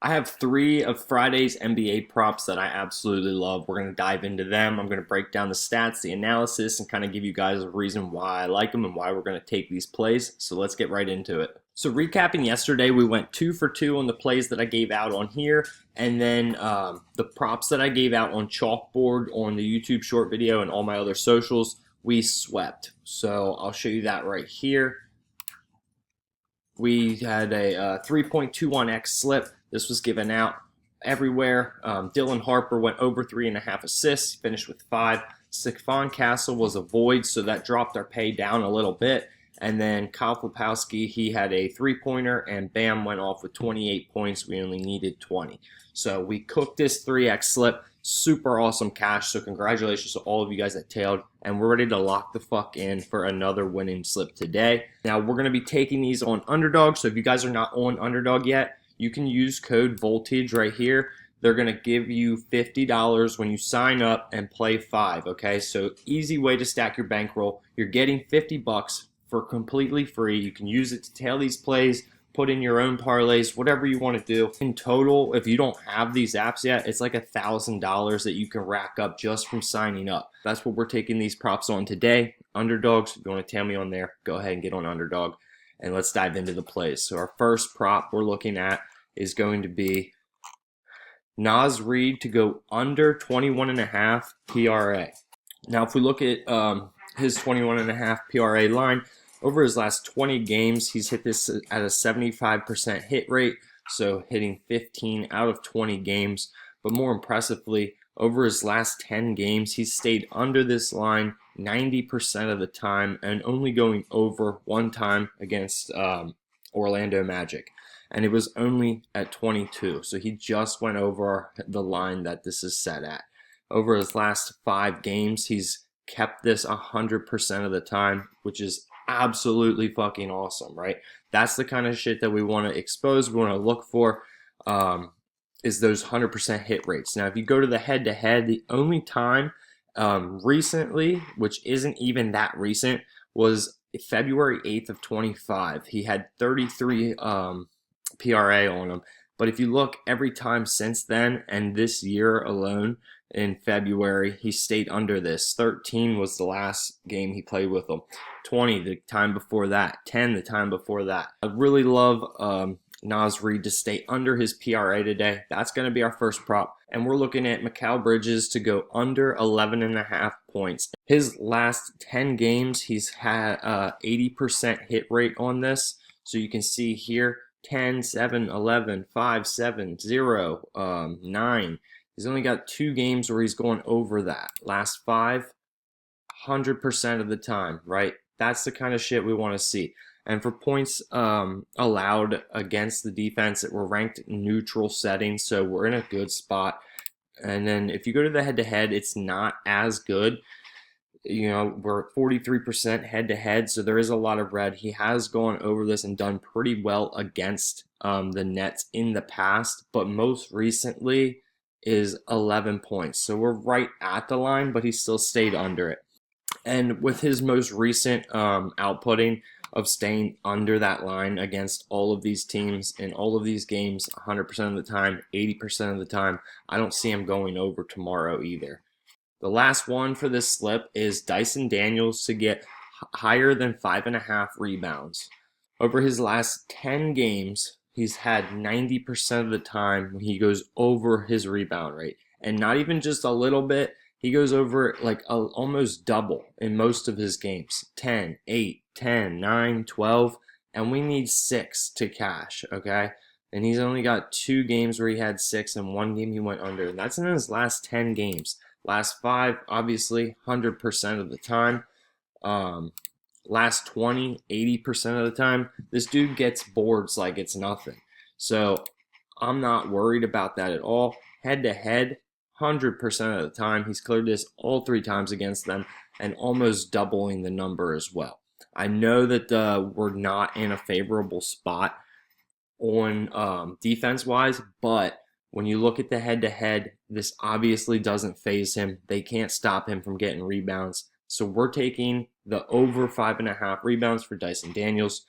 I have three of Friday's NBA props that I absolutely love. We're going to dive into them. I'm going to break down the stats, the analysis, and kind of give you guys a reason why I like them and why we're going to take these plays. So let's get right into it. So recapping yesterday, we went 2 for 2 on the plays that I gave out on here, and then the props that I gave out on Chalkboard on the YouTube short video and all my other socials, we swept. So I'll show you that right here. We had a 3.21x slip. This was given out everywhere. Dylan Harper went over 3.5 assists, finished with 5. Stephon Castle was a void, so that dropped our pay down a little bit. And then Kyle Popowski, he had a 3-pointer, and Bam went off with 28 points. We only needed 20. So we cooked this 3x slip. Super awesome cash. So congratulations to all of you guys that tailed. And we're ready to lock the fuck in for another winning slip today. Now we're going to be taking these on Underdog. So if you guys are not on Underdog yet, you can use code Voltage right here. They're going to give you $50 when you sign up and play 5. Okay, so easy way to stack your bankroll. You're getting 50 bucks for completely free. You can use it to tail these plays, put in your own parlays, whatever you want to do. In total, if you don't have these apps yet, it's like $1,000 that you can rack up just from signing up. That's what we're taking these props on today. Underdogs, if you want to tail me on there, go ahead and get on Underdog. And let's dive into the plays. So our first prop we're looking at is going to be Naz Reid to go under 21.5 PRA. Now, if we look at his 21.5 PRA line, over his last 20 games, he's hit this at a 75% hit rate, so hitting 15 out of 20 games. But more impressively, over his last 10 games, he's stayed under this line 90% of the time and only going over one time against Orlando Magic. And it was only at 22, so he just went over the line that this is set at. Over his last 5 games, he's kept this 100% of the time, which is absolutely fucking awesome, right? That's the kind of shit that we want to expose, we want to look for, is those 100% hit rates. Now, if you go to the head-to-head, the only time recently, which isn't even that recent, was February 8th of 25. He had 33 PRA on him. But if you look every time since then and this year alone, in February, he stayed under this. 13 was the last game he played with them. 20 the time before that. 10 the time before that. I really love Naz Reid to stay under his PRA today. That's going to be our first prop. And we're looking at Mikal Bridges to go under 11.5 points. His last 10 games, he's had 80% hit rate on this. So you can see here, 10, 7, 11, 5, 7, 0, 9. He's only got 2 games where he's going over that. Last 5, 100% of the time, right? That's the kind of shit we want to see. And for points allowed against the defense, we're ranked neutral setting, so we're in a good spot. And then if you go to the head-to-head, it's not as good. You know, we're at 43% head-to-head, so there is a lot of red. He has gone over this and done pretty well against the Nets in the past, but most recently is 11 points. So we're right at the line, but he still stayed under it. And with his most recent outputting of staying under that line against all of these teams in all of these games 100% of the time, 80% of the time, I don't see him going over tomorrow either. The last one for this slip is Dyson Daniels to get higher than 5.5 rebounds. Over his last 10 games, he's had 90% of the time he goes over his rebound rate. And not even just a little bit, he goes over like almost double in most of his games. 10, 8, 10, 9, 12, and we need 6 to cash, okay? And he's only got 2 games where he had 6 and 1 game he went under. And that's in his last 10 games. Last 5, obviously, 100% of the time. Last 20, 80% of the time. This dude gets boards like it's nothing. So I'm not worried about that at all. Head-to-head, 100% of the time. He's cleared this all 3 times against them and almost doubling the number as well. I know that we're not in a favorable spot on defense-wise, but when you look at the head-to-head, this obviously doesn't faze him. They can't stop him from getting rebounds. So we're taking the over 5.5 rebounds for Dyson Daniels.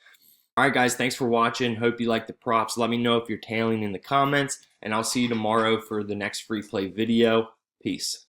All right, guys, thanks for watching. Hope you like the props. Let me know if you're tailing in the comments, and I'll see you tomorrow for the next free play video. Peace.